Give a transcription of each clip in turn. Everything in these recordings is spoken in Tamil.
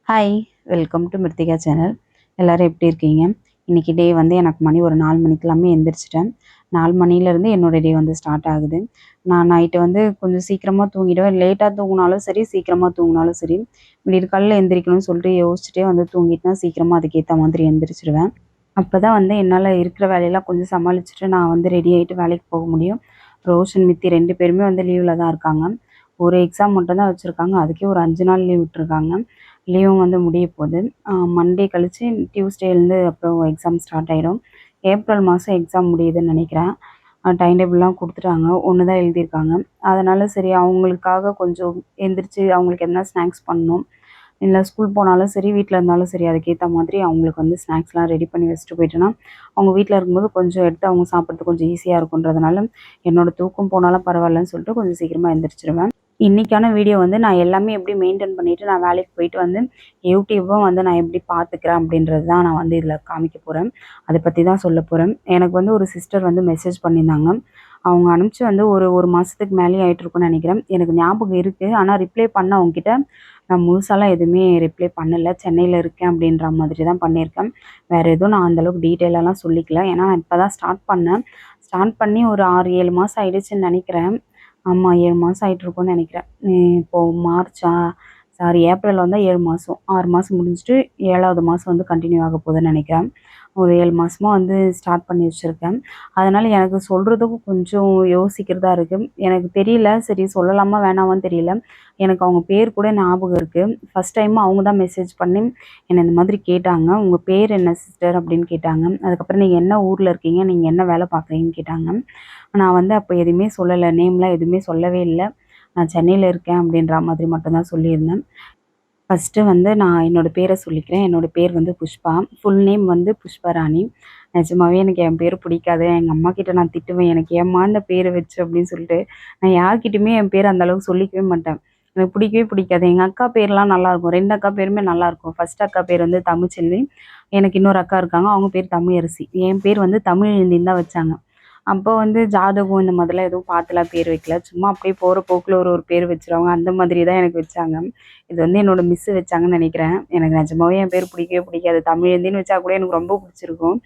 Hi, welcome to Mrithika channel. எல்லோரும் எப்படி இருக்கீங்க? இன்றைக்கி டே வந்து எனக்கு மணி ஒரு 4 மணிக்கெல்லாமே எந்திரிச்சிட்டேன். 4 மணிலேருந்து என்னோடய டே வந்து ஸ்டார்ட் ஆகுது. நான் நைட்டு வந்து கொஞ்சம் சீக்கிரமாக தூங்கிடுவேன். லேட்டாக தூங்கினாலும் சரி, சீக்கிரமாக தூங்கினாலும் சரி, விடியற்காலைல எந்திரிக்கணும்னு சொல்லிட்டு யோசிச்சுட்டே வந்து தூங்கிட்டேன்னா சீக்கிரமாக அதுக்கேற்ற மாதிரி எந்திரிச்சிருவேன். அப்போ தான் வந்து என்னால் இருக்கிற வேலையெல்லாம் கொஞ்சம் சமாளிச்சுட்டு நான் வந்து ரெடி ஆகிட்டு வேலைக்கு போக முடியும். ரோஷன், மித்தி 2 பேருமே வந்து லீவில் தான் இருக்காங்க. ஒரு எக்ஸாம் மட்டும் தான் வச்சுருக்காங்க. அதுக்கே ஒரு 5 நாள் லீவ் விட்டுருக்காங்க. லீவும் வந்து முடிய போகுது. மண்டே கழிச்சு டியூஸ்டேலேருந்து அப்புறம் எக்ஸாம் ஸ்டார்ட் ஆகிடும். ஏப்ரல் மாதம் எக்ஸாம் முடியுதுன்னு நினைக்கிறேன். டைம் டேபிள்லாம் கொடுத்துட்டாங்க. ஒன்று தான் எழுதியிருக்காங்க. அதனால் சரி அவங்களுக்காக கொஞ்சம் எந்திரிச்சு அவங்களுக்கு எதனா ஸ்நாக்ஸ் பண்ணணும். இல்லை ஸ்கூல் போனாலும் சரி, வீட்டில் இருந்தாலும் சரி, அதுக்கேற்ற மாதிரி அவங்களுக்கு வந்து ஸ்நாக்ஸ்லாம் ரெடி பண்ணி வச்சுட்டு போயிட்டேன்னா, அவங்க வீட்டில் இருக்கும்போது கொஞ்சம் எடுத்து அவங்க சாப்பிட்றதுக்கு கொஞ்சம் ஈஸியாக இருக்குன்றதுனால, என்னோடய தூக்கம் போனாலும் பரவாயில்லன்னு சொல்லிட்டு கொஞ்சம் சீக்கிரமாக எந்திரிச்சிருவேன். இன்றைக்கான வீடியோ வந்து நான் எல்லாமே எப்படி மெயின்டெயின் பண்ணிவிட்டு நான் வேலைக்கு போயிட்டு வந்து யூடியூப்பும் வந்து நான் எப்படி பார்த்துக்கிறேன் அப்படின்றது தான் நான் வந்து இதில் காமிக்க போகிறேன். அதை பற்றி தான் சொல்ல போகிறேன். எனக்கு வந்து ஒரு சிஸ்டர் வந்து மெசேஜ் பண்ணியிருந்தாங்க. அவங்க அனுப்பிச்சு வந்து ஒரு மாதத்துக்கு மேலேயே ஆகிட்டுருக்குன்னு நினைக்கிறேன். எனக்கு ஞாபகம் இருக்குது. ஆனால் ரிப்ளை பண்ண அவங்ககிட்ட நான் முழுசாலாம் எதுவுமே ரிப்ளை பண்ணலை. சென்னையில் இருக்கேன் அப்படின்ற மாதிரி தான் பண்ணியிருக்கேன். வேறு எதுவும் நான் அந்தளவுக்கு டீட்டெயிலெலாம் சொல்லிக்கல. ஏன்னா நான் இப்போ தான் ஸ்டார்ட் பண்ணேன். ஸ்டார்ட் பண்ணி ஒரு 6, 7 மாதம் ஆயிடுச்சுன்னு நினைக்கிறேன். ஆமா, 7 மாதம் ஆயிட்டுருக்கும்னு நினைக்கிறேன். இப்போது மார்ச்சா சாரி ஏப்ரல் வந்தா 7 மாதம். 6 மாதம் முடிஞ்சுட்டு 7வது மாதம் வந்து கன்டின்யூ ஆக போகுதுன்னு நினைக்கிறேன். ஒரு 7 மாதமா வந்து ஸ்டார்ட் பண்ணி வச்சுருக்கேன். அதனால் எனக்கு சொல்கிறதுக்கும் கொஞ்சம் யோசிக்கிறதா இருக்குது. எனக்கு தெரியல, சரி சொல்லலாமா வேணாமான்னு தெரியல. எனக்கு அவங்க பேர் கூட ஞாபகம் இருக்குது. ஃபஸ்ட் டைம் அவங்க தான் மெசேஜ் பண்ணி என்னை இந்த மாதிரி கேட்டாங்க. "உங்கள் பேர் என்ன சிஸ்டர்?" அப்படின்னு கேட்டாங்க. அதுக்கப்புறம் "நீங்கள் என்ன ஊரில் இருக்கீங்க? நீங்கள் என்ன வேலை பார்க்குறீங்கன்னு?" கேட்டாங்க. நான் வந்து அப்போ எதுவுமே சொல்லலை. நேம்லாம் எதுவுமே சொல்லவே இல்ல. நான் சென்னையில இருக்கேன் அப்படின்ற மாதிரி மட்டும் தான் சொல்லியிருந்தேன். ஃபஸ்ட்டு வந்து நான் என்னோட பேரை சொல்லிக்கிறேன். என்னோட பேர் வந்து புஷ்பா. ஃபுல் நேம் வந்து புஷ்பராணி. நிஜமாவே எனக்கு என் பேர் பிடிக்காது. எங்க அம்மாகிட்ட நான் திட்டுவேன். "எனக்கு ஏம்மா இந்த பேர வச்ச?" அப்படின்னு சொல்லிட்டு. நான் யார்கிட்டயுமே என் பேர் அந்த அளவுக்கு சொல்லிக்கவே மாட்டேன். எனக்கு பிடிக்கவே பிடிக்காது. எங்க அக்கா பேர்லாம் நல்லாயிருக்கும். 2 அக்கா பேருமே நல்லாயிருக்கும். ஃபர்ஸ்ட் அக்கா பேர் வந்து தமிழ்ச்செல்வி. எனக்கு இன்னொரு அக்கா இருக்காங்க. அவங்க பேர் தமிழரசி. என் பேர் வந்து தமிழேந்தின்னு தான் வச்சாங்க. அப்போ வந்து ஜாதகம் இந்த மாதிரிலாம் எதுவும் பார்த்துலாம் பேர் வைக்கல. சும்மா அப்படியே போற போக்குல ஒரு பேர் வச்சுருவாங்க. அந்த மாதிரி தான் எனக்கு வச்சாங்க. இது வந்து என்னோட மிஸ்ஸு வச்சாங்கன்னு நெனைக்கிறேன். எனக்கு நிஜமாவே என் பேர் பிடிக்கவே பிடிக்காது. தமிழேந்தின்னு வச்சா கூட எனக்கு ரொம்ப பிடிச்சிருக்கும்.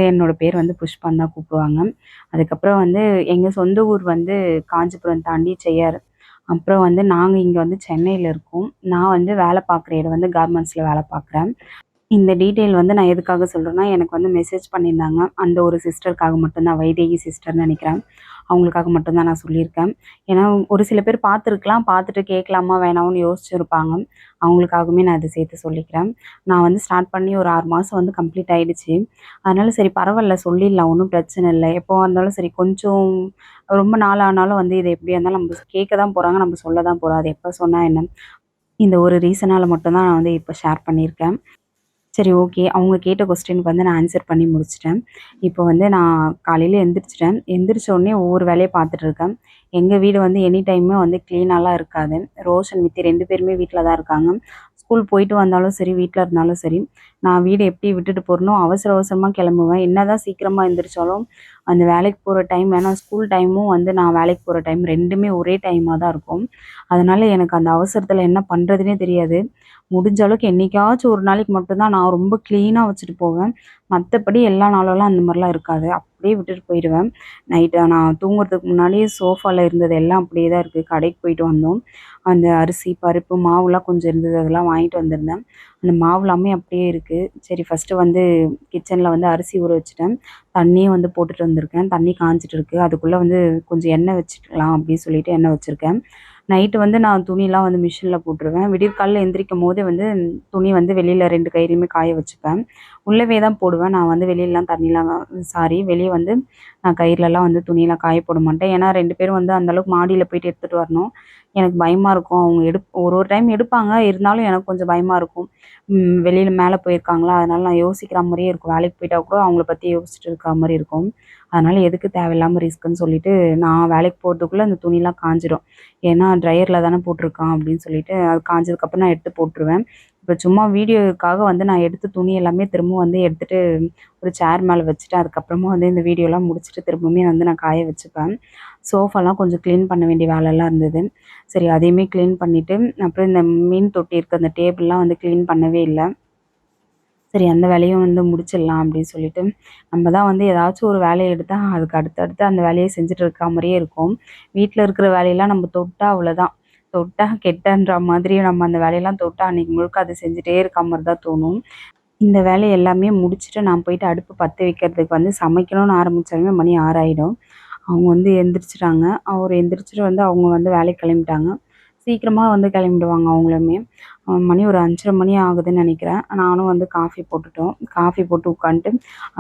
என்னோட பேர் வந்து புஷ்பான்னு தான் கூப்பிடுவாங்க. அதுக்கப்புறம் வந்து எங்க சொந்த ஊர் வந்து காஞ்சிபுரம் தாண்டி செய்யாறு. அப்புறம் வந்து நாங்க இங்க வந்து சென்னையில இருக்கோம். நான் வந்து வேலை பார்க்குற இடம் வந்து கார்மெண்ட்ஸ்ல வேலை பார்க்குறேன். இந்த டீட்டெயில் வந்து நான் எதுக்காக சொல்றேன்னா, எனக்கு வந்து மெசேஜ் பண்ணியிருந்தாங்க. அந்த ஒரு சிஸ்டருக்காக மட்டும் தான், வைதேகி சிஸ்டர்ன்னு நெனைக்கிறேன். அவங்களுக்காக மட்டும் தான் நான் சொல்லியிருக்கேன். ஏன்னா, ஒரு சில பேர் பார்த்துருக்கலாம். பார்த்துட்டு கேட்கலாமா வேணாமான்னு யோசிச்சிருப்பாங்க. அவங்களுக்காகவுமே நான் இத சேர்த்து சொல்லிக்கிறேன். நான் வந்து ஸ்டார்ட் பண்ணி ஒரு 6 மாதம் வந்து கம்ப்ளீட் ஆயிடுச்சு. அதனால சரி பரவால்ல சொல்லிடலாம். ஒண்ணும் பிரச்சனை இல்ல. எப்போவா இருந்தாலும் சரி கொஞ்சம் ரொம்ப நாள் ஆனாலும் வந்து இது எப்படியா இருந்தாலும் நம்ம கேட்க தான் போறாங்க. நம்ம சொல்ல தான் போறோம். அது எப்ப சொன்னா என்ன? இந்த ஒரு ரீசனால மட்டும் தான் நான் வந்து இப்ப ஷேர் பண்ணியிருக்கேன். சரி ஓகே. அவங்க கேட்ட கொஸ்டினுக்கு வந்து நான் ஆன்சர் பண்ணி முடிச்சுட்டேன். இப்போ வந்து நான் காலையில எந்திரிச்சுட்டேன். எந்திரிச்ச உடனே ஒவ்வொரு வேலைய பார்த்துட்டு இருக்கேன். எங்க வீடு வந்து எனி டைமுமே வந்து கிளீனாலாம் இருக்காது. ரோஷன், மித்தி 2 பேருமே வீட்ல தான் இருக்காங்க. ஸ்கூல் போயிட்டு வந்தாலும் சரி, வீட்ல இருந்தாலும் சரி, நான் வீட எப்படி விட்டுட்டு போறேனோ அவசர அவசரமா கிளம்புவேன். என்னதான் சீக்கிரமா எந்திரிச்சாலும், அந்த வேலைக்கு போற டைம் ஏன்னா ஸ்கூல் டைமும் வந்து நான் வேலைக்கு போற டைம் 2மே ஒரே டைமா தான் இருக்கும். அதனால எனக்கு அந்த அவசரத்தில என்ன பண்றதுன்னே தெரியாது. முடிஞ்ச அளவுக்கு என்னைக்காச்சும் ஒரு நாளைக்கு மட்டும் தான் நான் ரொம்ப கிளீனா வச்சுட்டு போவேன். மத்தபடி எல்லா நாளெல்லாம் அந்த மாரிலாம் இருக்காது. அப்படியே விட்டுட்டு போயிடுவேன். நைட்டு நான் தூங்குறதுக்கு முன்னாடியே சோஃபால இருந்தது எல்லாம் அப்படியே தான் இருக்கு. கடைக்கு போயிட்டு வந்தோம். அந்த அரிசி, பருப்பு, மாவுலாம் கொஞ்சம் இருந்தது. அதெல்லாம் வாங்கிட்டு வந்திருந்தேன். அந்த மாவு எல்லாமே அப்படியே இருக்கு. சரி ஃபர்ஸ்ட்டு வந்து கிச்சன்ல வந்து அரிசி ஊற வச்சுட்டேன். தண்ணியும் வந்து போட்டுட்டு வந்திருக்கேன். தண்ணி காஞ்சிட்டு இருக்கு. அதுக்குள்ள வந்து கொஞ்சம் எண்ணெய் வச்சுக்கலாம் அப்படின்னு சொல்லிட்டு எண்ணெய் வச்சிருக்கேன். நைட்டு வந்து நான் துணிலாம் வந்து மிஷின்ல போட்டுருவேன். விடியற்காலைல எந்திரிக்கும்போதே வந்து துணி வந்து வெளியில 2 கயிறையுமே காய வச்சுப்பேன். உள்ளவே தான் போடுவேன். நான் வந்து வெளிலலாம் தண்ணிலாம் வெளிய வந்து நான் கயிறுலலாம் வந்து துணிலாம் காய போட மாட்டேன். ஏன்னா 2 பேரும் வந்து அந்த அளவுக்கு மாடியில போயிட்டு எடுத்துட்டு வரணும். எனக்கு பயமா இருக்கும். அவங்க ஒரு ஒரு டைம் எடுப்பாங்க. இருந்தாலும் எனக்கு கொஞ்சம் பயமா இருக்கும். வெளியில மேல போயிருக்காங்களா, அதனால நான் யோசிக்கிற மாரியே இருக்கும். வேலைக்கு போயிட்டா கூட அவங்கள பத்தி யோசிச்சுட்டு இருக்கிற மாரி இருக்கும். அதனால எதுக்கு தேவையில்லாம ரிஸ்க்குன்னு சொல்லிட்டு, நான் வேலைக்கு போறதுக்குள்ள அந்த துணிலாம் காஞ்சிரும். ஏன்னா ட்ரையர்ல தானே போட்டுருக்கான் அப்படின்னு சொல்லிட்டு, அது காஞ்சதுக்கப்புறம் நான் எடுத்து போட்டுருவேன். இப்ப சும்மா வீடியோக்காக வந்து நான் எடுத்த துணி எல்லாமே திரும்ப வந்து எடுத்துட்டு ஒரு சேர் மேல வச்சுட்டு, அதுக்கப்புறமா வந்து இந்த வீடியோலாம் முடிச்சுட்டு திரும்பவுமே வந்து நான் காய வச்சுப்பேன். சோஃபாலாம் கொஞ்சம் க்ளீன் பண்ண வேண்டிய வேலைலாம் இருந்தது. சரி அதையுமே க்ளீன் பண்ணிவிட்டு, அப்புறம் இந்த மீன் தொட்டி இருக்க அந்த டேபிள்லாம் வந்து க்ளீன் பண்ணவே இல்ல. சரி அந்த வேலையும் வந்து முடிச்சிடலாம் அப்படின்னு சொல்லிட்டு, நம்ம தான் வந்து ஏதாச்சும் ஒரு வேலைய எடுத்தா, அதுக்கு அடுத்தடுத்து அந்த வேலைய செஞ்சுட்டு இருக்கா மாரியே இருக்கும். வீட்ல இருக்கிற வேலையெல்லாம் நம்ம தொட்டா அவ்வளோதான். தொட்டா கெட்டன்ற மாதிரி நம்ம அந்த வேலையெல்லாம் தொட்டா அன்னைக்கு முழுக்க அத செஞ்சுட்டே இருக்க மாரி தான் தோணும். இந்த வேலை எல்லாமே முடிச்சுட்டு நான் போயிட்டு அடுப்பு பத்த வைக்கிறதுக்கு வந்து சமைக்கணும்னு ஆரம்பிச்சாலுமே மணி 6 ஆயிடும். அவங்க வந்து எந்திரிச்சுட்டாங்க. அவரு எந்திரிச்சுட்டு வந்து அவங்க வந்து வேலைக்கு கிளம்பிட்டாங்க. சீக்கிரமா வந்து கிளம்பிடுவாங்க அவங்களுமே. மணி ஒரு 5:30 மணி ஆகுதுன்னு நெனைக்கிறேன். நானும் வந்து காஃபி போட்டுட்டோம். காஃபி போட்டு உட்காந்துட்டு,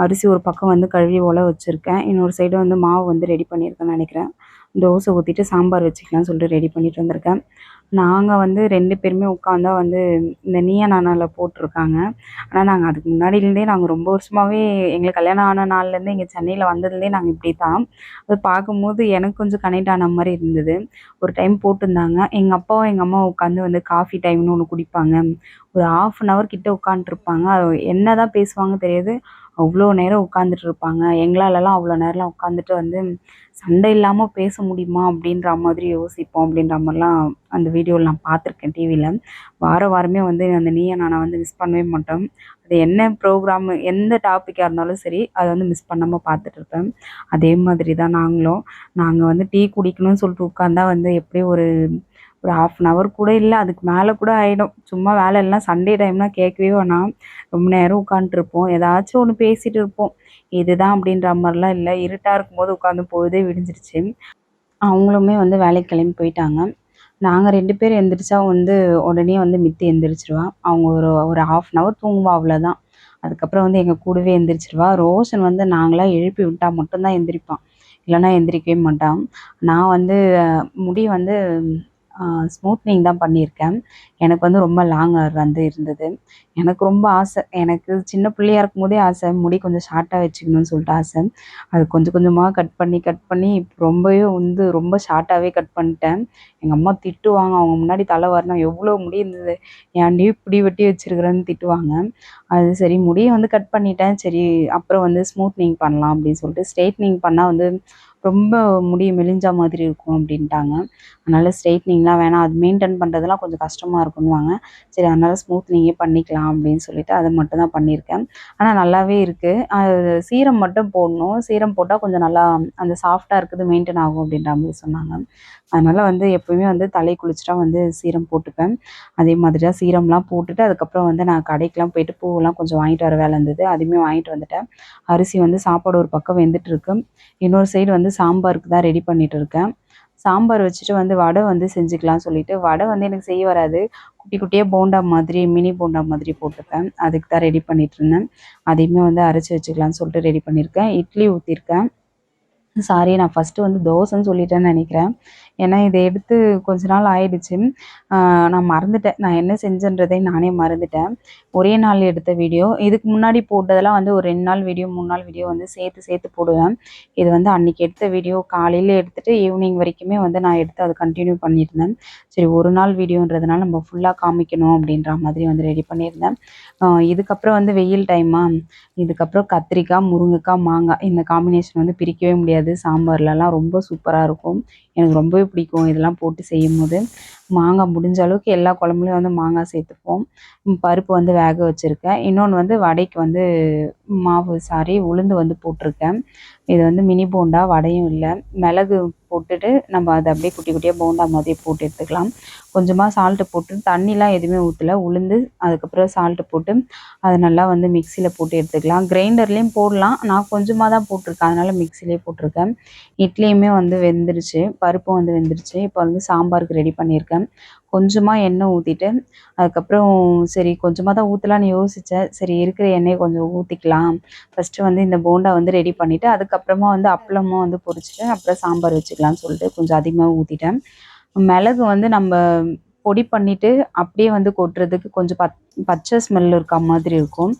அரிசி ஒரு பக்கம் வந்து கழுவி ஒல வச்சிருக்கேன். இன்னொரு சைடு வந்து மாவு வந்து ரெடி பண்ணியிருக்கேன்னு நெனைக்கிறேன். தோசை ஊத்திட்டு சாம்பார் வச்சுக்கலாம்னு சொல்லிட்டு ரெடி பண்ணிட்டு வந்திருக்கேன். நாங்க வந்து 2 பேருமே உட்காந்தா வந்து இந்த நீயா நானால போட்டுருக்காங்க. ஆனா நாங்க அதுக்கு முன்னாடிலேருந்தே நாங்க ரொம்ப வருஷமாவே எங்களுக்கு கல்யாணம் ஆன நாள்லேருந்தே இங்க சென்னையில வந்ததுலேருந்தே நாங்க இப்படி தான். அது பார்க்கும்போது எனக்கு கொஞ்சம் கனெக்ட் ஆன மாரி இருந்தது. ஒரு டைம் போட்டிருந்தாங்க. எங்க அப்பாவும், எங்க அம்மாவும் உட்காந்து வந்து காஃபி டைம்னு ஒண்ணு குடிப்பாங்க. ஒரு 1/2 அன் ஹவர் கிட்ட உட்காந்துட்டுருப்பாங்க. என்னதான் பேசுவாங்கன்னு தெரியாது. அவ்ளோ நேரம் உட்காந்துட்டு இருப்பாங்க. எங்களாலலாம் அவ்ளோ நேரம்லாம் உட்காந்துட்டு வந்து சண்டை இல்லாம பேச முடியுமா? அப்படின்ற மாதிரி யோசிப்போம். அப்படின்ற மாரிலாம் அந்த வீடியோல நான் பார்த்துருக்கேன் டிவில. வாரமே வந்து அந்த நீயா நானா வந்து மிஸ் பண்ணவே மாட்டோம். அது என்ன ப்ரோகிராம் எந்த டாப்பிக்கா இருந்தாலும் சரி, அத வந்து மிஸ் பண்ணாம பார்த்துட்டு இருப்பேன். அதே மாதிரி தான் நாங்களும். நாங்க வந்து டீ குடிக்கணும்னு சொல்லிட்டு உட்காந்தா வந்து எப்படியும் ஒரு ஒரு 1/2 அன் ஹவர் கூட இல்ல. அதுக்கு மேல கூட ஆயிடும். சும்மா வேலை இல்லனா சண்டே டைம்னா கேட்கவே வேணாம். ரொம்ப நேரம் உட்காந்துட்டுருப்போம். ஏதாச்சும் ஒண்ணு பேசிட்டு இருப்போம். இதுதான் அப்படின்ற மாரிலாம் இல்ல. இருட்டா இருக்கும்போது உட்காந்து பொழுதே விடிஞ்சிருச்சு. அவங்களுமே வந்து வேலைக்கு கிளம்பி போயிட்டாங்க. நாங்க 2 பேரும் எந்திரிச்சா வந்து உடனே வந்து மித்தி எந்திரிச்சுருவா. அவங்க ஒரு ஒரு 1/2 அன் ஹவர் தூங்குவா அவ்வளோதான். அதுக்கப்புறம் வந்து எங்க கூடவே எந்திரிச்சுருவா. ரோஷன் வந்து நாங்களா எழுப்பி விட்டா மட்டும் தான் எந்திரிப்பான். இல்லன்னா எந்திரிக்கவே மாட்டான். நான் வந்து முடி வந்து அ ஸ்மூத்னிங் தான் பண்ணியிருக்கேன். எனக்கு வந்து ரொம்ப லாங் ஹேர் வந்து இருந்தது. எனக்கு ரொம்ப ஆசை. எனக்கு சின்ன பிள்ளையா இருக்கும்போதே ஆசை. முடி கொஞ்சம் ஷார்ட்டா வச்சுக்கணும்னு சொல்லிட்டு ஆசை. அது கொஞ்சம் கொஞ்சமா கட் பண்ணி இப்ப ரொம்பவே வந்து ரொம்ப ஷார்ட்டாவே கட் பண்ணிட்டேன். எங்க அம்மா திட்டுவாங்க. அவங்க முன்னாடி தல வாரினா, "எவ்ளோ முடி இருந்தது. ஏன்டி இப்படி வெட்டி வச்சிருக்கிறன்னு" திட்டுவாங்க. அது சரி முடிய வந்து கட் பண்ணிட்டேன். சரி அப்புறம் வந்து ஸ்மூத்னிங் பண்ணலாம் அப்படின்னு சொல்லிட்டு, ஸ்ட்ரெய்ட்னிங் பண்ணா வந்து ரொம்ப முடி மெலிஞ்சா மாதிரி இருக்கும் அப்படின்ட்டாங்க. அதனால ஸ்ட்ரெய்ட்னிங்லாம் வேணாம். அது மெயின்டெயின் பண்ணுறதெல்லாம் கொஞ்சம் கஷ்டமா இருக்குன்னுவாங்க. சரி அதனால ஸ்மூத்னிங்கே பண்ணிக்கலாம் அப்படின்னு சொல்லிட்டு அத மட்டும் தான் பண்ணியிருக்கேன். ஆனா நல்லாவே இருக்கு. சீரம் மட்டும் போடணும். சீரம் போட்டா கொஞ்சம் நல்லா அந்த சாஃப்ட்டா இருக்குது மெயின்டெயின் ஆகும் அப்படின்ற மாரி சொன்னாங்க. அதனால வந்து எப்பவுமே வந்து தலை குளிச்சுட்டா வந்து சீரம் போட்டுப்பேன். அதே மாதிரி தான் சீரம்லாம் போட்டுட்டு அதுக்கப்புறம் வந்து நான் கடைக்கெல்லாம் போயிட்டு பூவெல்லாம் கொஞ்சம் வாங்கிட்டு வர வேலை இருந்தது. அதுவுமே வாங்கிட்டு வந்துட்டேன். அரிசி வந்து சாப்பாடு ஒரு பக்கம் வெந்துட்டுருக்கு. இன்னொரு சைடு வந்து சாம்பாருக்கு தான் ரெடி பண்ணிட்டு இருக்கேன். சாம்பார் வச்சுட்டு வந்து வடை வந்து செஞ்சுக்கலாம்னு சொல்லிட்டு, வடை வந்து எனக்கு செய்ய வராது. குட்டி குட்டியா போண்டா மாதிரி, மினி போண்டா மாதிரி போட்டுப்பேன். அதுக்கு தான் ரெடி பண்ணிட்டுருந்தேன். அதையுமே வந்து அரைச்சு வச்சுக்கலாம்னு சொல்லிட்டு ரெடி பண்ணியிருக்கேன். இட்லி ஊத்தியிருக்கேன். சாரி நான் ஃபர்ஸ்ட்டு வந்து தோசைன்னு சொல்லிட்டேன்னு நெனைக்கிறேன். ஏன்னா இத எடுத்து கொஞ்ச நாள் ஆயிடுச்சு. ஆ நான் மறந்துட்டேன். நான் என்ன செஞ்சேன்றதே நானே மறந்துட்டேன். ஒரே நாள் எடுத்த வீடியோ. இதுக்கு முன்னாடி போட்டதெல்லாம் வந்து ஒரு 2 நாள் வீடியோ, 3 நாள் வீடியோ வந்து சேர்த்து சேர்த்து போடுவேன். இது வந்து அன்னைக்கு எடுத்த வீடியோ காலையில எடுத்துட்டு ஈவினிங் வரைக்குமே வந்து நான் எடுத்து அத கன்டின்யூ பண்ணியிருந்தேன். சரி ஒரு நாள் வீடியோன்றதுனால நம்ம ஃபுல்லா காமிக்கணும் அப்படின்ற மாதிரி வந்து ரெடி பண்ணியிருந்தேன். இதுக்கப்புறம் வந்து வெயில் டைமா, இதுக்கப்புறம் கத்திரிக்காய், முருங்கைக்காய், மாங்காய் இந்த காம்பினேஷன் வந்து பிரிக்கவே முடியாது. சாம்பார்லலாம் ரொம்ப சூப்பரா இருக்கும். எனக்கு ரொம்பவே பிடிக்கும் இதெல்லாம் போட்டு செய்யும்போது. மாங்காய் முடிஞ்ச அளவுக்கு எல்லா குழம்புலயும் வந்து மாங்காய் சேர்த்துப்போம். பருப்பு வந்து வேக வச்சிருக்கேன். இன்னொன்னு வந்து வடைக்கு வந்து உளுந்து வந்து போட்டிருக்கேன். இது வந்து மினி போண்டா, வடையும் இல்ல. மிளகு போட்டுட்டு நம்ம அத அப்படியே குட்டி குட்டியா போண்டா மாதிரி போட்டு எடுத்துக்கலாம். கொஞ்சமா சால்ட் போட்டு தண்ணிலாம் எதுவுமே ஊத்தல. உளுந்து அதுக்கப்புறம் சால்ட் போட்டு அத நல்லா வந்து மிக்ஸியில போட்டு எடுத்துக்கலாம். கிரைண்டர்லேயும் போடலாம். நான் கொஞ்சமா தான் போட்டிருக்கேன். அதனால மிக்ஸியிலேயே போட்டிருக்கேன். இட்லியுமே வந்து வெந்துருச்சு. பருப்பும் வந்து வெந்துருச்சு. இப்போ வந்து சாம்பாருக்கு ரெடி பண்ணியிருக்கேன். கொஞ்சமா எண்ணெய் ஊத்திட்டு, அதுக்கப்புறம் சரி கொஞ்சமா தான் ஊத்தலான்னு யோசிச்சேன். சரி இருக்கிற எண்ணெய கொஞ்சம் ஊத்திக்கலாம். ஃபர்ஸ்ட்டு வந்து இந்த போண்டா வந்து ரெடி பண்ணிட்டு, அதுக்கப்புறமா வந்து அப்பளமும் வந்து பொரிச்சுட்டு, அப்புறம் சாம்பார் வச்சுக்கலான்னு சொல்லிட்டு கொஞ்சம் அதிகமா ஊத்திட்டேன். மிளகு வந்து நம்ப பொடி பண்ணிட்டு, அப்படியே வந்து கொட்டுறதுக்கு கொஞ்சம் பச்சை ஸ்மெல் இருக்கா மாதிரி இருக்கும்.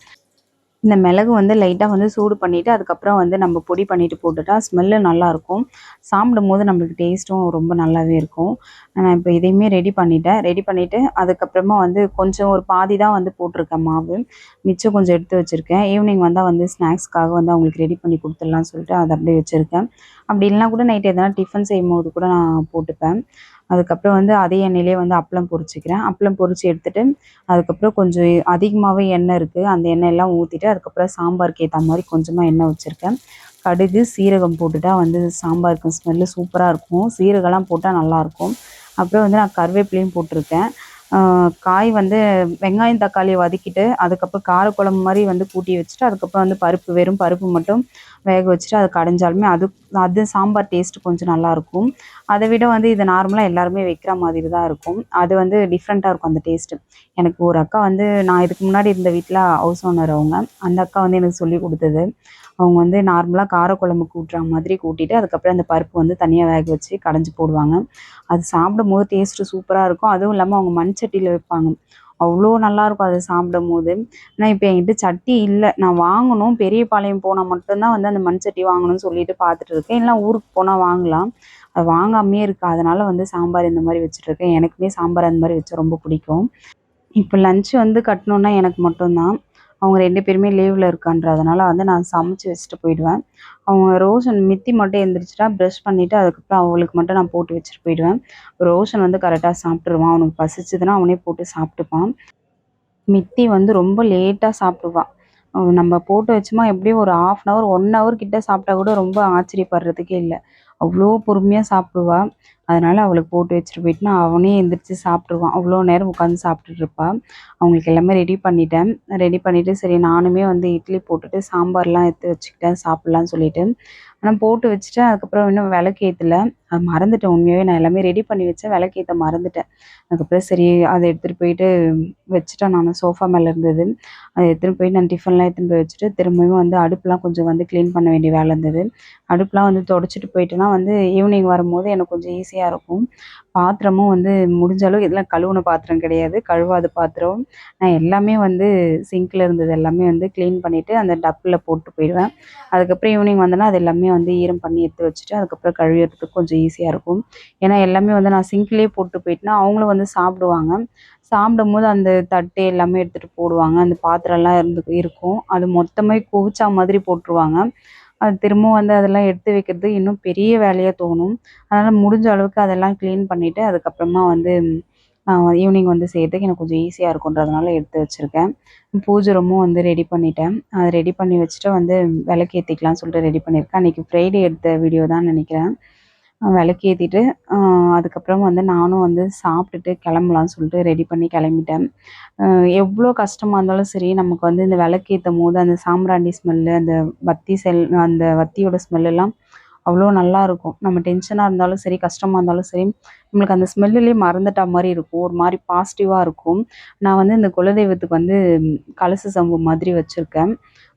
இந்த மிளகு வந்து லைட்டா வந்து சூடு பண்ணிட்டு, அதுக்கப்புறம் வந்து நம்ம பொடி பண்ணிட்டு போட்டுட்டா ஸ்மெல்லு நல்லாயிருக்கும். சாப்பிடும்போது நம்மளுக்கு டேஸ்ட்டும் ரொம்ப நல்லாவே இருக்கும். நான் இப்போ இதையுமே ரெடி பண்ணிட்டேன். ரெடி பண்ணிட்டு அதுக்கப்புறமா வந்து கொஞ்சம் ஒரு பாதி தான் வந்து போட்டிருக்கேன் மாவு. மிச்சம் கொஞ்சம் எடுத்து வச்சிருக்கேன். ஈவினிங் வந்தா வந்து ஸ்நாக்ஸ்க்காக வந்து அவங்களுக்கு ரெடி பண்ணி குடுத்துடலாம்னு சொல்லிட்டு அத அப்படியே வச்சிருக்கேன். அப்படி இல்லனா கூட நைட் எதனா டிஃபன் செய்யும்போது கூட நான் போட்டுப்பேன். அதுக்கப்புறம் வந்து அதே எண்ணெயிலேயே வந்து அப்பளம் பொரிச்சுக்கிறேன். அப்பளம் பொரிச்சு எடுத்துட்டு, அதுக்கப்புறம் கொஞ்சம் அதிகமாவே எண்ணெய் இருக்கு. அந்த எண்ணெயெல்லாம் ஊத்திட்டு, அதுக்கப்புறம் சாம்பாருக்கு ஏத்தா மாரி கொஞ்சமா எண்ணெய் வச்சிருக்கேன். கடுகு, சீரகம் போட்டுட்டா வந்து சாம்பாருக்கு ஸ்மெல்லு சூப்பரா இருக்கும். சீரகம்லாம் போட்டா நல்லாயிருக்கும். அப்புறம் வந்து நான் கருவேப்பிலையும் போட்டிருக்கேன். ஆ காய் வந்து வெங்காயம், தக்காளிய வதக்கிட்டு, அதுக்கப்புறம் காரக்குழம்பு மாரி வந்து கூட்டி வச்சுட்டு, அதுக்கப்புறம் வந்து பருப்பு வெறும் பருப்பு மட்டும் வேக வச்சுட்டு, அத கடைஞ்சாலுமே அது அது சாம்பார் டேஸ்ட் கொஞ்சம் நல்லாயிருக்கும். அத விட வந்து இது நார்மலா எல்லாருமே வைக்கிற மாதிரி தான் இருக்கும். அது வந்து டிஃப்ரெண்ட்டா இருக்கும் அந்த டேஸ்ட்டு. எனக்கு ஒரு அக்கா வந்து நான் இதுக்கு முன்னாடி இருந்த வீட்ல ஹவுஸ் ஓனர் அவங்க. அந்த அக்கா வந்து எனக்கு சொல்லிக் குடுத்தது. அவங்க வந்து நார்மலா காரக்குழம்பு கூட்டுற மாதிரி கூட்டிட்டு, அதுக்கப்புறம் அந்த பருப்பு வந்து தனியா வேக வச்சு கடைஞ்சு போடுவாங்க. அது சாப்பிடும்போது டேஸ்ட்டு சூப்பரா இருக்கும். அதுவும் இல்லாம அவங்க மண் சட்டியில வைப்பாங்க. அவ்ளோ நல்லாயிருக்கும் அது சாப்பிடும்போது. ஆனா இப்ப என்கிட்ட சட்டி இல்ல. நான் வாங்கணும். பெரியபாளையம் போனா மட்டும் தான் வந்து அந்த மண் சட்டி வாங்கணும்னு சொல்லிட்டு பார்த்துட்டு இருக்கேன். இல்லனா ஊருக்கு போனா வாங்கலாம். அது வாங்காமயே இருக்கு. அதனால வந்து சாம்பார் இந்த மாரி வச்சுட்டுருக்கேன். எனக்குமே சாம்பார் அந்த மாரி வச்சா ரொம்ப பிடிக்கும். இப்ப லஞ்ச் வந்து கட்டணும்னா எனக்கு மட்டும் தான். அவங்க 2 பேருமே லீவ்ல இருக்கான்றதுனால வந்து நான் சமைச்சு வச்சுட்டு போயிடுவேன். அவங்க ரோஷன் மித்தி மட்டும் எந்திரிச்சுட்டா பிரஷ் பண்ணிட்டு, அதுக்கப்புறம் அவளுக்கு மட்டும் நான் போட்டு வச்சுட்டு போயிடுவேன். ரோஷன் வந்து கரெக்ட்டா சாப்பிட்டுருவான். அவனுக்கு பசிச்சதுன்னா அவனே போட்டு சாப்பிட்டுப்பான். மித்தி வந்து ரொம்ப லேட்டா சாப்பிடுவா. நம்ம போட்டு வச்சோமா எப்படியும் ஒரு 1/2 அன் ஹவர், 1 ஹவர் கிட்ட சாப்பிட்டா கூட ரொம்ப ஆச்சரியப்படுறதுக்கே இல்ல. அவ்ளோ பொறுமையா சாப்பிடுவா. அதனால அவளுக்கு போட்டு வச்சுட்டு போயிட்டேன்னா, அவனே எந்திரிச்சு சாப்பிட்டுருவான். அவ்ளோ நேரம் உட்காந்து சாப்பிட்டுட்டு இருப்பா. அவங்களுக்கு எல்லாமே ரெடி பண்ணிட்டேன். ரெடி பண்ணிட்டு சரி நானுமே வந்து இட்லி போட்டுட்டு சாம்பார்லாம் எடுத்து வச்சுக்கிட்டேன் சாப்பிடலான்னு சொல்லிட்டு. ஆனா போட்டு வச்சுட்டேன். அதுக்கப்புறம் இன்னும் விளக்கு ஏத்தல. மறந்துட்டேன் உண்மையாவே நான் எல்லாமே ரெடி பண்ணி வச்சேன். விளக்கு ஏத்த மறந்துட்டேன். அதுக்கப்புறம் சரி அத எடுத்துட்டு போயிட்டு வச்சுட்டேன் நானு. சோஃபா மேல இருந்தது. அத எடுத்துட்டு போய் நான் டிஃபன்லாம் எடுத்துன்னு போய் வச்சுட்டு, திரும்பவும் வந்து அடுப்புலாம் கொஞ்சம் வந்து கிளீன் பண்ண வேண்டிய வேலை இருந்தது. அடுப்புலாம் வந்து தொடச்சுட்டு போயிட்டேன்னா வந்து ஈவினிங் வரும்போது எனக்கு கொஞ்சம் ஈஸியா இருக்கும். பாத்திரமும் வந்து முடிஞ்ச அளவு இதெல்லாம் கழுவுன பாத்திரம் கிடையாது. கழுவாத பாத்திரம். நான் எல்லாமே வந்து சிங்க்ல இருந்தது எல்லாமே வந்து கிளீன் பண்ணிட்டு, அந்த டப்புல போட்டு போயிடுவேன். அதுக்கப்புறம் ஈவினிங் வந்தேன்னா, அது எல்லாமே வந்து ஈரம் பண்ணி எடுத்து வச்சுட்டு, அதுக்கப்புறம் கழுவிறதுக்கு கொஞ்சம் ஈஸியா இருக்கும். ஏன்னா எல்லாமே வந்து நான் சிங்க்லயே போட்டு போயிட்டேன்னா, அவங்களும் வந்து சாப்பிடுவாங்க. சாப்பிடும்போது அந்த தட்டு எல்லாமே எடுத்துட்டு போடுவாங்க. அந்த பாத்திரம்லாம் இருக்கும். அது மொத்தமே குவிச்சா மாதிரி போட்டுருவாங்க. அது திரும்பவும் வந்து அதெல்லாம் எடுத்து வைக்கிறது இன்னும் பெரிய வேலையா தோணும். அதனால முடிஞ்ச அளவுக்கு அதெல்லாம் கிளீன் பண்ணிட்டு, அதுக்கப்புறமா வந்து ஈவினிங் வந்து செய்றதுக்கு எனக்கு கொஞ்சம் ஈஸியா இருக்குன்றதுனால எடுத்து வச்சிருக்கேன். பூஜை ரூமும் வந்து ரெடி பண்ணிட்டேன். அத ரெடி பண்ணி வச்சுட்டு வந்து விளக்கேத்திக்கலாம்னு சொல்லிட்டு ரெடி பண்ணியிருக்கேன். அன்னைக்கு ஃப்ரைடே எடுத்த வீடியோ தான் நெனைக்கிறேன். விளக்கேத்திட்டு, அ அதுக்கப்புறம் வந்து நானும் வந்து சாப்பிட்டுட்டு கிளம்பலான்னு சொல்லிட்டு ரெடி பண்ணி கிளம்பிட்டேன். அ எவ்ளோ கஷ்டமா இருந்தாலும் சரி, நமக்கு வந்து இந்த விளக்கேத்தும்போது அந்த சாம்பிராணி ஸ்மெல்லு, அந்த அந்த வத்தியோட ஸ்மெல்லெல்லாம் அவ்ளோ நல்லாருக்கும். நம்ம டென்ஷனா இருந்தாலும் சரி, கஷ்டமா இருந்தாலும் சரி, நம்மளுக்கு அந்த ஸ்மெல்லுலயே மறந்துட்டா மாரி இருக்கும். ஒரு மாரி பாசிட்டிவா இருக்கும். நான் வந்து இந்த குலதெய்வத்துக்கு வந்து கலச சம்பு மாதிரி வச்சிருக்கேன்.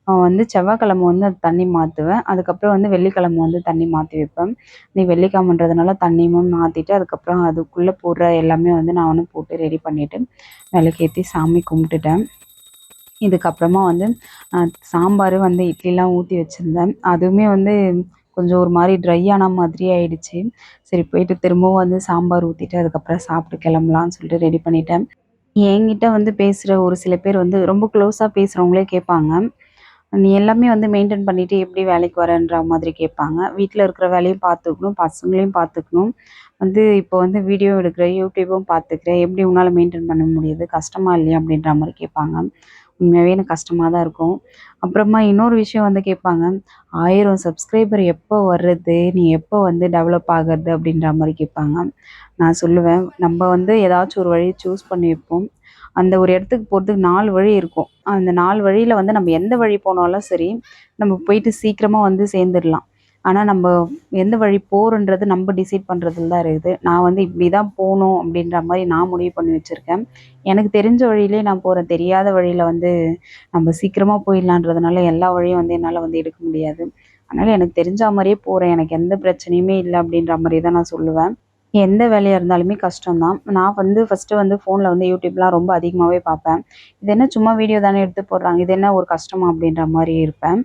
வந்து செவ்வாய்க்கிழம வந்து அது தண்ணி மாத்துவேன். அதுக்கப்புறம் வந்து வெள்ளிக்கிழம வந்து தண்ணி மாத்தி வைப்பேன். இன்னைக்கு வெள்ளிக்கிழமன்றதுனால தண்ணியும் மாத்திட்டு, அதுக்கப்புறம் அதுக்குள்ள போடுற எல்லாமே வந்து நானும் போட்டு ரெடி பண்ணிட்டு, விளக்கேத்தி சாமி கும்பிட்டுட்டேன். இதுக்கப்புறமா வந்து அ சாம்பார் வந்து இட்லிலாம் ஊத்தி வச்சிருந்தேன். அதுவுமே வந்து கொஞ்சம் ஒரு மாரி ட்ரை ஆன மாதிரி ஆயிடுச்சு. சரி போயிட்டு திரும்பவும் வந்து சாம்பார் ஊத்திட்டு, அதுக்கப்புறம் சாப்பிட்டு கிளம்பலான்னு சொல்லிட்டு ரெடி பண்ணிட்டேன். என்கிட்ட வந்து பேசுற ஒரு சில பேர் வந்து ரொம்ப க்ளோஸா பேசுறவங்களே கேட்பாங்க. "நீ எல்லாமே வந்து மெயின்டெயின் பண்ணிட்டு எப்படி வேலைக்கு வரன்ற?" மாதிரி கேட்பாங்க. வீட்ல இருக்கிற வேலையும் பார்த்துக்கணும், பசங்களையும் பார்த்துக்கணும். வந்து இப்போ வந்து வீடியோ எடுக்கிற, யூடியூபும் பார்த்துக்கிற, எப்படி உன்னால மெயின்டெயின் பண்ண முடியுது? கஷ்டமா இல்லையா? அப்படின்ற மாரி கேட்பாங்க. உண்மையாவே எனக்கு கஷ்டமா தான் இருக்கும். அப்புறமா இன்னொரு விஷயம் வந்து கேட்பாங்க, "1000 சப்ஸ்கிரைபர் எப்போ வர்றது? நீ எப்போ வந்து டெவலப் ஆகுறது?" அப்படின்ற மாரி கேட்பாங்க. நான் சொல்லுவேன், "நம்ப வந்து ஏதாச்சும் ஒரு வழிய சூஸ் பண்ணி வைப்போம். அந்த ஒரு இடத்துக்கு போறதுக்கு 4 வழி இருக்கும். அந்த 4 வழியில வந்து நம்ம எந்த வழி போனாலும் சரி, நம்ம போயிட்டு சீக்கிரமா வந்து சேர்ந்துடலாம். ஆனா நம்ப எந்த வழி போறோன்றது நம்ப டிசைட் பண்றதுல தான் இருக்குது. நான் வந்து இப்படி தான் போணும் அப்படின்ற மாரி நான் முடிவு பண்ணி வச்சிருக்கேன். எனக்கு தெரிஞ்ச வழியிலே நான் போறேன். தெரியாத வழியில வந்து நம்ம சீக்கிரமா போயிடலான்றதுனால எல்லா வழியும் வந்து என்னால வந்து எடுக்க முடியாது. அதனால எனக்கு தெரிஞ்சா மாரியே போறேன். எனக்கு எந்த பிரச்சனையுமே இல்ல அப்படின்ற மாரி தான் நான் சொல்லுவேன். எந்த வேலையா இருந்தாலுமே கஷ்டம் தான். நான் வந்து ஃபர்ஸ்ட்டு வந்து ஃபோன்ல வந்து யூடியூப்லாம் ரொம்ப அதிகமாவே பார்ப்பேன். இது என்ன சும்மா வீடியோ தானே எடுத்து போடுறாங்க. இது என்ன ஒரு கஷ்டமா அப்படின்ற மாரி இருப்பேன்.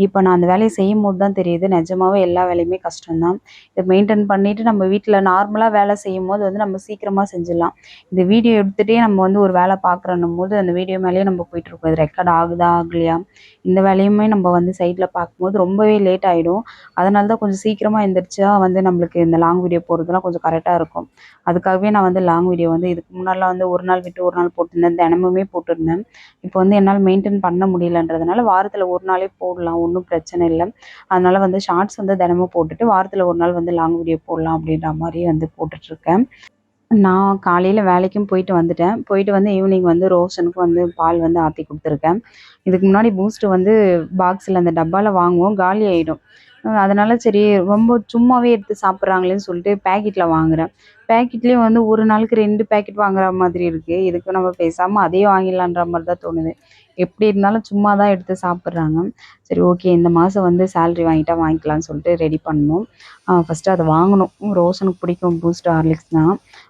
இப்ப நான் அந்த வேலைய செய்யும்போது தான் தெரியுது, நிஜமாவே எல்லா வேலையுமே கஷ்டம் தான். இத மெயின்டெயின் பண்ணிட்டு நம்ம வீட்ல நார்மலா வேலை செய்யும்போது வந்து நம்ம சீக்கிரமா செஞ்சிடலாம். இந்த வீடியோ எடுத்துட்டே நம்ம வந்து ஒரு வேலை பார்க்குறோன்னும்போது, அந்த வீடியோ மேலேயே நம்ம போயிட்டுருப்போம். இது ரெக்கார்ட் ஆகுதா? ஆகலையா? இந்த வேலையுமே நம்ம வந்து சைட்ல பார்க்கும்போது ரொம்பவே லேட் ஆயிடும். அதனால தான் கொஞ்சம் சீக்கிரமா எந்திரிச்சா வந்து நம்மளுக்கு இந்த லாங் வீடியோ போடுறதுலாம் கொஞ்சம் கரெக்ட்டா இருக்கும். அதுக்காகவே நான் வந்து லாங் வீடியோ வந்து இதுக்கு முன்னாடிலாம் வந்து 1 நாள் விட்டு 1 நாள் போட்டிருந்தேன். தினமுமே போட்டிருந்தேன். இப்போ வந்து என்னால மெயின்டெயின் பண்ண முடியலன்றதுனால வாரத்தில 1 நாளே போடலாம். ஒண்ணும் பிரச்சனை இல்ல. அதனால வந்து ஷார்ட்ஸ் வந்து தினமும் போட்டுட்டு, வாரத்தில 1 நாள் வந்து லாங் வீடியோ போடலாம் அப்படின்ற மாரி வந்து போட்டுட்ருக்கேன். நான் காலையில வேலைக்கும் போயிட்டு வந்துட்டேன். போயிட்டு வந்து ஈவினிங் வந்து ரோஷனுக்கு வந்து பால் வந்து ஆத்தி குடுத்துருக்கேன். இதுக்கு முன்னாடி பூஸ்ட் வந்து பாக்ஸ்ல அந்த டப்பால வாங்குவோம். காலி ஆயிடும். அதனால சரி ரொம்ப சும்மாவே எடுத்து சாப்பிடுறாங்களேன்னு சொல்லிட்டு பாக்கெட்ல வாங்குறேன். பாக்கெட்லயும் வந்து ஒரு நாளுக்கு 2 பாக்கெட் வாங்குற மாதிரி இருக்கு. இதுக்கு நம்ம பேசாம அதையே வாங்கிடலான்ற மாரி தான் தோணுது. எப்படி இருந்தாலும் சும்மா தான் எடுத்து சாப்பிடுறாங்க. சரி ஓகே இந்த மாசம் வந்து சேலரி வாங்கிட்டா வாங்கிக்கலாம்னு சொல்லிட்டு ரெடி பண்ணோம். ஃபர்ஸ்ட்டு அத வாங்கணும். ரோஷனுக்கு பிடிக்கும் பூஸ்ட், ஹார்லிக்ஸ்னா.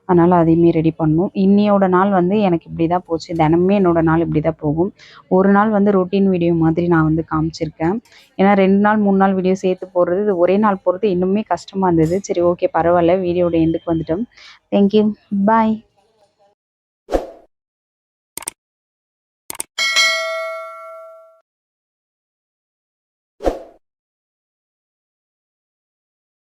அதனால அதையுமே ரெடி பண்ணணும். இன்னியோட நாள் வந்து எனக்கு இப்படி தான் போச்சு. தினமுமே என்னோட நாள் இப்படி தான் போகும். ஒரு நாள் வந்து ரொட்டீன் வீடியோ மாதிரி நான் வந்து காமிச்சிருக்கேன். ஏன்னா 2 நாள் 3 நாள் வீடியோ சேர்த்து போடுறது, இது ஒரே நாள் போடுறது இன்னுமே கஷ்டமா இருந்தது. சரி ஓகே பரவால்ல. வீடியோட எண்டுக்கு வந்துட்டோம். Thank you. பாய்.